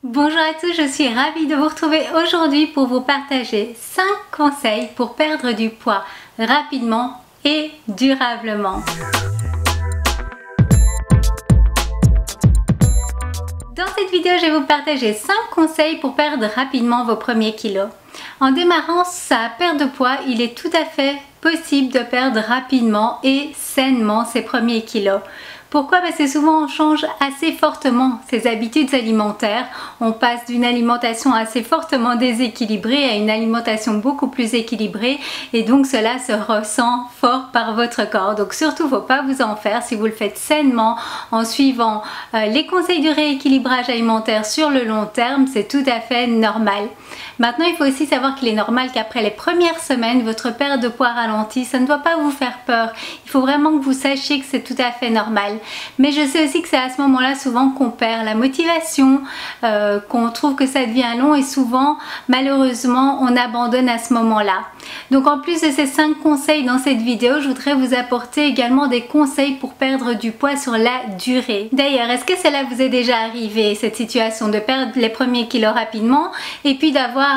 Bonjour à tous, je suis ravie de vous retrouver aujourd'hui pour vous partager 5 conseils pour perdre du poids rapidement et durablement. Dans cette vidéo, je vais vous partager 5 conseils pour perdre rapidement vos premiers kilos. En démarrant sa perte de poids, il est tout à fait possible de perdre rapidement et sainement ses premiers kilos. Pourquoi? Parce que souvent on change assez fortement ses habitudes alimentaires. On passe d'une alimentation assez fortement déséquilibrée à une alimentation beaucoup plus équilibrée et donc cela se ressent fort par votre corps. Donc surtout, il ne faut pas vous en faire si vous le faites sainement en suivant les conseils du rééquilibrage alimentaire sur le long terme, c'est tout à fait normal. Maintenant, il faut aussi savoir qu'il est normal qu'après les premières semaines, votre perte de poids ralentit. Ça ne doit pas vous faire peur. Il faut vraiment que vous sachiez que c'est tout à fait normal. Mais je sais aussi que c'est à ce moment-là souvent qu'on perd la motivation, qu'on trouve que ça devient long et souvent, malheureusement, on abandonne à ce moment-là. Donc en plus de ces 5 conseils dans cette vidéo, je voudrais vous apporter également des conseils pour perdre du poids sur la durée. D'ailleurs, est-ce que cela vous est déjà arrivé, cette situation de perdre les premiers kilos rapidement et puis d'avoir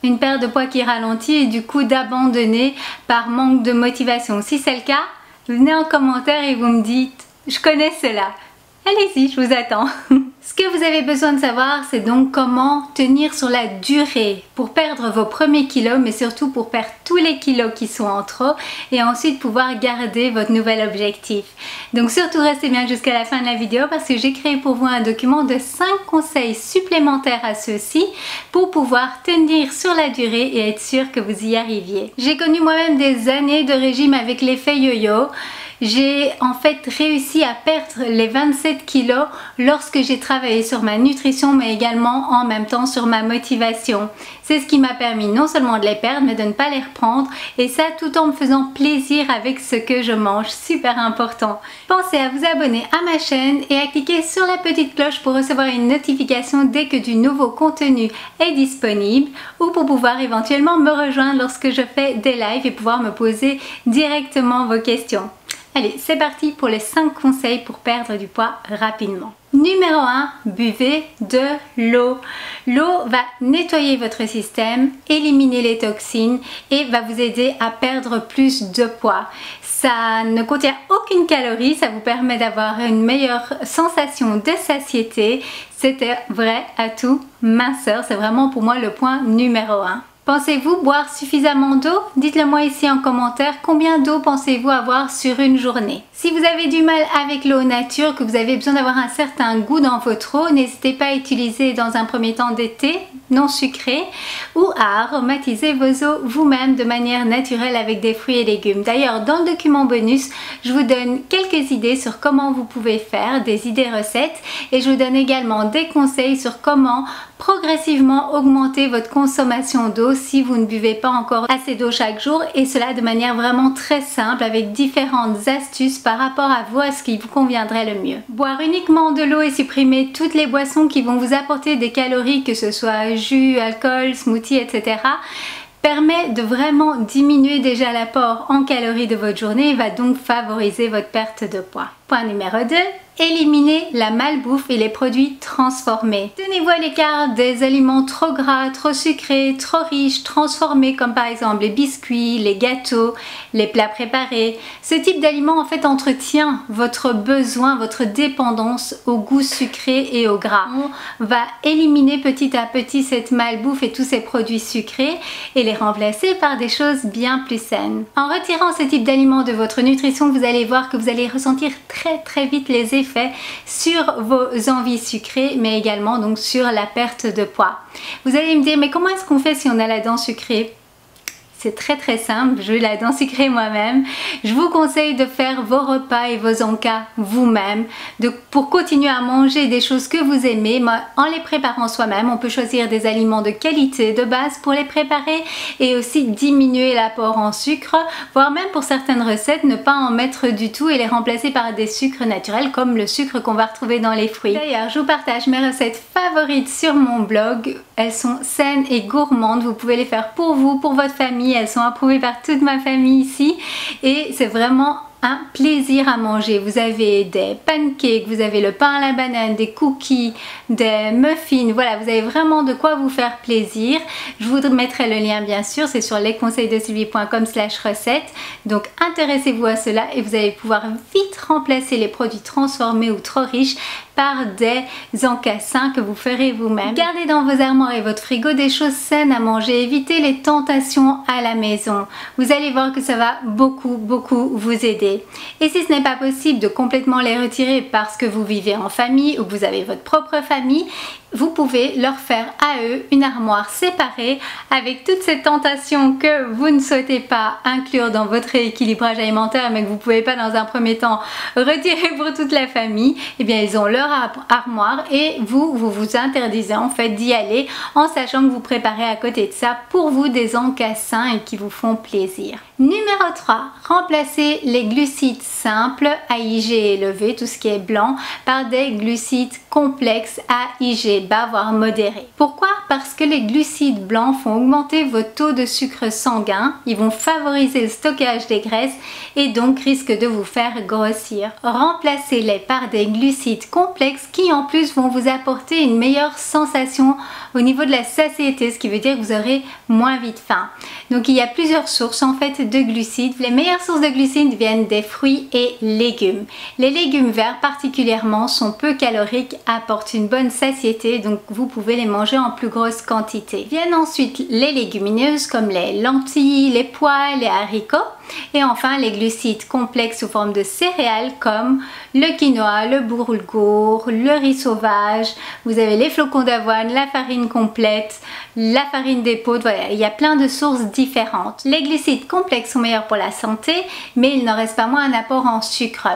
une perte de poids qui ralentit et du coup d'abandonner par manque de motivation? Si c'est le cas, venez en commentaire et vous me dites « Je connais cela ». Allez-y, je vous attends. Ce que vous avez besoin de savoir, c'est donc comment tenir sur la durée pour perdre vos premiers kilos, mais surtout pour perdre tous les kilos qui sont en trop et ensuite pouvoir garder votre nouvel objectif. Donc surtout restez bien jusqu'à la fin de la vidéo parce que j'ai créé pour vous un document de 5 conseils supplémentaires à ceux-ci pour pouvoir tenir sur la durée et être sûr que vous y arriviez. J'ai connu moi-même des années de régime avec l'effet yo-yo. J'ai en fait réussi à perdre les 27 kilos lorsque j'ai travaillé sur ma nutrition mais également en même temps sur ma motivation. C'est ce qui m'a permis non seulement de les perdre mais de ne pas les reprendre et ça tout en me faisant plaisir avec ce que je mange, super important. Pensez à vous abonner à ma chaîne et à cliquer sur la petite cloche pour recevoir une notification dès que du nouveau contenu est disponible ou pour pouvoir éventuellement me rejoindre lorsque je fais des lives et pouvoir me poser directement vos questions. Allez, c'est parti pour les 5 conseils pour perdre du poids rapidement. Numéro 1, buvez de l'eau. L'eau va nettoyer votre système, éliminer les toxines et va vous aider à perdre plus de poids. Ça ne contient aucune calorie, ça vous permet d'avoir une meilleure sensation de satiété. C'était vrai atout minceur, c'est vraiment pour moi le point numéro 1. Pensez-vous boire suffisamment d'eau? Dites-le moi ici en commentaire. Combien d'eau pensez-vous avoir sur une journée? Si vous avez du mal avec l'eau nature, que vous avez besoin d'avoir un certain goût dans votre eau, n'hésitez pas à utiliser dans un premier temps des thés non sucrés ou à aromatiser vos eaux vous-même de manière naturelle avec des fruits et légumes. D'ailleurs, dans le document bonus, je vous donne quelques idées sur comment vous pouvez faire, des idées recettes et je vous donne également des conseils sur comment progressivement augmenter votre consommation d'eau si vous ne buvez pas encore assez d'eau chaque jour et cela de manière vraiment très simple avec différentes astuces par rapport à vous, à ce qui vous conviendrait le mieux. Boire uniquement de l'eau et supprimer toutes les boissons qui vont vous apporter des calories, que ce soit jus, alcool, smoothie, etc. permet de vraiment diminuer déjà l'apport en calories de votre journée et va donc favoriser votre perte de poids. Point numéro 2. Éliminez la malbouffe et les produits transformés. Tenez-vous à l'écart des aliments trop gras, trop sucrés, trop riches, transformés comme par exemple les biscuits, les gâteaux, les plats préparés. Ce type d'aliment en fait entretient votre besoin, votre dépendance au goût sucré et au gras. On va éliminer petit à petit cette malbouffe et tous ces produits sucrés et les remplacer par des choses bien plus saines. En retirant ce type d'aliments de votre nutrition, vous allez voir que vous allez ressentir très vite les effets sur vos envies sucrées mais également donc sur la perte de poids. Vous allez me dire mais comment est-ce qu'on fait si on a la dent sucrée? C'est très simple, j'ai la dent sucrée moi-même. Je vous conseille de faire vos repas et vos encas vous-même, pour continuer à manger des choses que vous aimez en les préparant soi-même. On peut choisir des aliments de qualité de base pour les préparer et aussi diminuer l'apport en sucre, voire même pour certaines recettes ne pas en mettre du tout et les remplacer par des sucres naturels comme le sucre qu'on va retrouver dans les fruits. D'ailleurs, je vous partage mes recettes favorites sur mon blog. Elles sont saines et gourmandes, vous pouvez les faire pour vous, pour votre famille. Elles sont approuvées par toute ma famille ici et c'est vraiment un plaisir à manger. Vous avez des pancakes, vous avez le pain à la banane, des cookies, des muffins. Voilà, vous avez vraiment de quoi vous faire plaisir. Je vous mettrai le lien bien sûr, c'est sur lesconseilsdesylvie.com/recette. Donc intéressez-vous à cela et vous allez pouvoir vite remplacer les produits transformés ou trop riches par des encas sains que vous ferez vous-même. Gardez dans vos armoires et votre frigo des choses saines à manger. Évitez les tentations à la maison. Vous allez voir que ça va beaucoup vous aider. Et si ce n'est pas possible de complètement les retirer parce que vous vivez en famille ou que vous avez votre propre famille, vous pouvez leur faire à eux une armoire séparée avec toutes ces tentations que vous ne souhaitez pas inclure dans votre rééquilibrage alimentaire mais que vous ne pouvez pas dans un premier temps retirer pour toute la famille. Eh bien ils ont leur armoire et vous interdisez en fait d'y aller en sachant que vous préparez à côté de ça pour vous des encas sains et qui vous font plaisir. Numéro 3, remplacez les glucides simples à IG élevé, tout ce qui est blanc, par des glucides complexes à IG bas voire modéré. Pourquoi? Parce que les glucides blancs font augmenter votre taux de sucre sanguin, ils vont favoriser le stockage des graisses et donc risquent de vous faire grossir. Remplacez-les par des glucides complexes qui en plus vont vous apporter une meilleure sensation au niveau de la satiété, ce qui veut dire que vous aurez moins vite faim. Donc il y a plusieurs sources en fait de glucides. Les meilleures sources de glucides viennent des fruits et légumes. Les légumes verts particulièrement sont peu caloriques, apportent une bonne satiété, donc vous pouvez les manger en plus grosse quantité. Viennent ensuite les légumineuses comme les lentilles, les pois, les haricots. Et enfin les glucides complexes sous forme de céréales comme le quinoa, le boulgour, le riz sauvage, vous avez les flocons d'avoine, la farine complète, la farine d'épeautre, voilà, il y a plein de sources différentes. Les glucides complexes sont meilleurs pour la santé, mais il n'en reste pas moins un apport en sucre.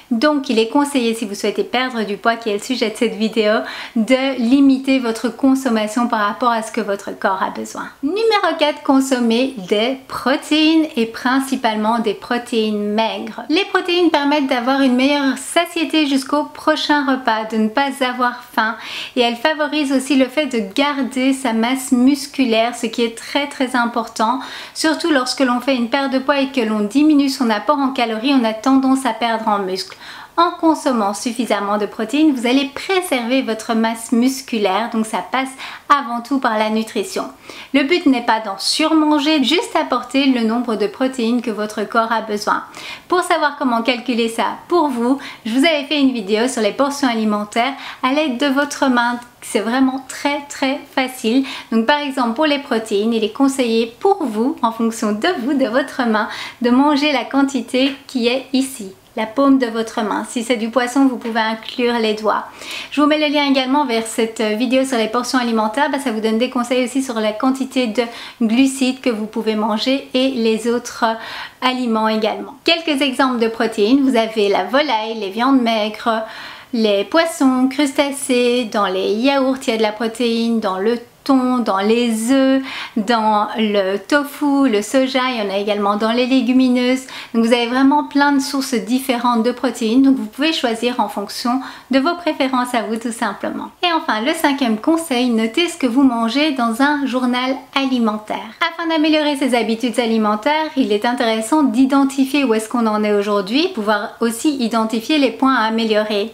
Donc il est conseillé, si vous souhaitez perdre du poids, qui est le sujet de cette vidéo, de limiter votre consommation par rapport à ce que votre corps a besoin. Numéro 4, consommer des protéines et principalement des protéines maigres. Les protéines permettent d'avoir une meilleure satiété jusqu'au prochain repas, de ne pas avoir faim et elles favorisent aussi le fait de garder sa masse musculaire, ce qui est très important, surtout lorsque l'on fait une perte de poids et que l'on diminue son apport en calories, on a tendance à perdre en muscle. En consommant suffisamment de protéines, vous allez préserver votre masse musculaire, donc ça passe avant tout par la nutrition. Le but n'est pas d'en surmanger, juste apporter le nombre de protéines que votre corps a besoin. Pour savoir comment calculer ça pour vous, je vous avais fait une vidéo sur les portions alimentaires à l'aide de votre main. C'est vraiment très facile. Donc par exemple pour les protéines, il est conseillé pour vous, en fonction de vous, de votre main, de manger la quantité qui est ici. La paume de votre main. Si c'est du poisson, vous pouvez inclure les doigts. Je vous mets le lien également vers cette vidéo sur les portions alimentaires. Ça vous donne des conseils aussi sur la quantité de glucides que vous pouvez manger et les autres aliments également. Quelques exemples de protéines. Vous avez la volaille, les viandes maigres, les poissons, crustacés, dans les yaourts il y a de la protéine, dans le thon, dans les œufs, dans le tofu, le soja, il y en a également dans les légumineuses. Donc vous avez vraiment plein de sources différentes de protéines, donc vous pouvez choisir en fonction de vos préférences à vous tout simplement. Et enfin le 5e conseil, notez ce que vous mangez dans un journal alimentaire. Afin d'améliorer ses habitudes alimentaires, il est intéressant d'identifier où est-ce qu'on en est aujourd'hui, pouvoir aussi identifier les points à améliorer.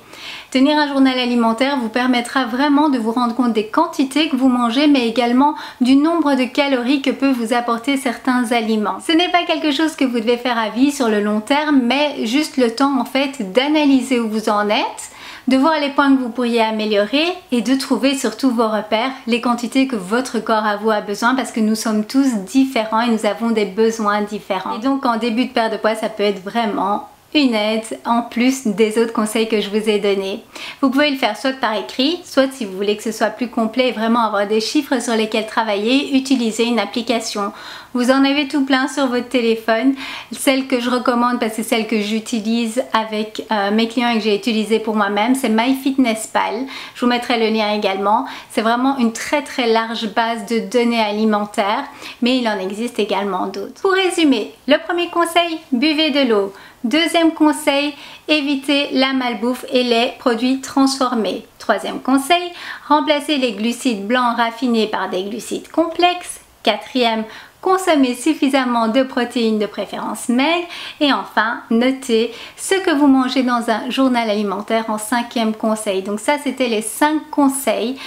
Tenir un journal alimentaire vous permettra vraiment de vous rendre compte des quantités que vous mangez, mais également du nombre de calories que peuvent vous apporter certains aliments. Ce n'est pas quelque chose que vous devez faire à vie sur le long terme, mais juste le temps en fait d'analyser où vous en êtes, de voir les points que vous pourriez améliorer et de trouver surtout vos repères, les quantités que votre corps à vous a besoin, parce que nous sommes tous différents et nous avons des besoins différents. Et donc en début de perte de poids, ça peut être vraiment une aide en plus des autres conseils que je vous ai donnés. Vous pouvez le faire soit par écrit, soit si vous voulez que ce soit plus complet et vraiment avoir des chiffres sur lesquels travailler, utilisez une application. Vous en avez tout plein sur votre téléphone. Celle que je recommande, parce que c'est celle que j'utilise avec mes clients et que j'ai utilisée pour moi-même, c'est MyFitnessPal. Je vous mettrai le lien également. C'est vraiment une très large base de données alimentaires, mais il en existe également d'autres. Pour résumer, le premier conseil, buvez de l'eau. Deuxième conseil, évitez la malbouffe et les produits transformés. Troisième conseil, remplacez les glucides blancs raffinés par des glucides complexes. Quatrième, consommer suffisamment de protéines, de préférence maigres. Et enfin, notez ce que vous mangez dans un journal alimentaire en 5e conseil. Donc ça, c'était les 5 conseils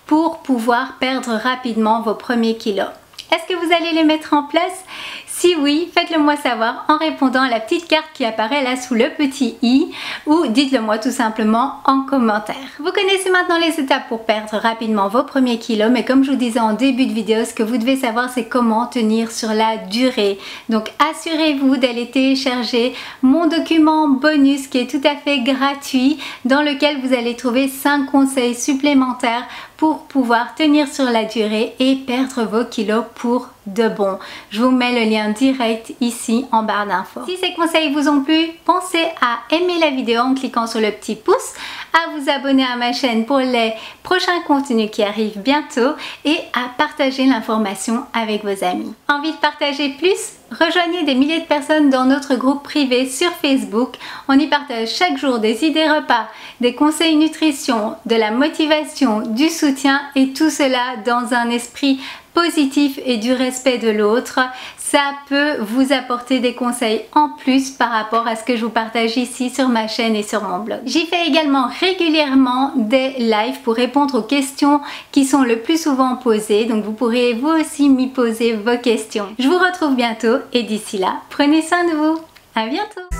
pour pouvoir perdre rapidement vos premiers kilos. Est-ce que vous allez les mettre en place? Si oui, faites-le moi savoir en répondant à la petite carte qui apparaît là sous le petit i ou dites-le moi tout simplement en commentaire. Vous connaissez maintenant les étapes pour perdre rapidement vos premiers kilos, mais comme je vous disais en début de vidéo, ce que vous devez savoir c'est comment tenir sur la durée. Donc assurez-vous d'aller télécharger mon document bonus qui est tout à fait gratuit dans lequel vous allez trouver 5 conseils supplémentaires pour pouvoir tenir sur la durée et perdre vos kilos pour de bon. Je vous mets le lien direct ici en barre d'infos. Si ces conseils vous ont plu, pensez à aimer la vidéo en cliquant sur le petit pouce, à vous abonner à ma chaîne pour les prochains contenus qui arrivent bientôt et à partager l'information avec vos amis. Envie de partager plus? Rejoignez des milliers de personnes dans notre groupe privé sur Facebook. On y partage chaque jour des idées repas, des conseils nutrition, de la motivation, du soutien et tout cela dans un esprit positif et du respect de l'autre. Ça peut vous apporter des conseils en plus par rapport à ce que je vous partage ici sur ma chaîne et sur mon blog. J'y fais également régulièrement des lives pour répondre aux questions qui sont le plus souvent posées. Donc vous pourrez vous aussi m'y poser vos questions. Je vous retrouve bientôt et d'ici là, prenez soin de vous. À bientôt!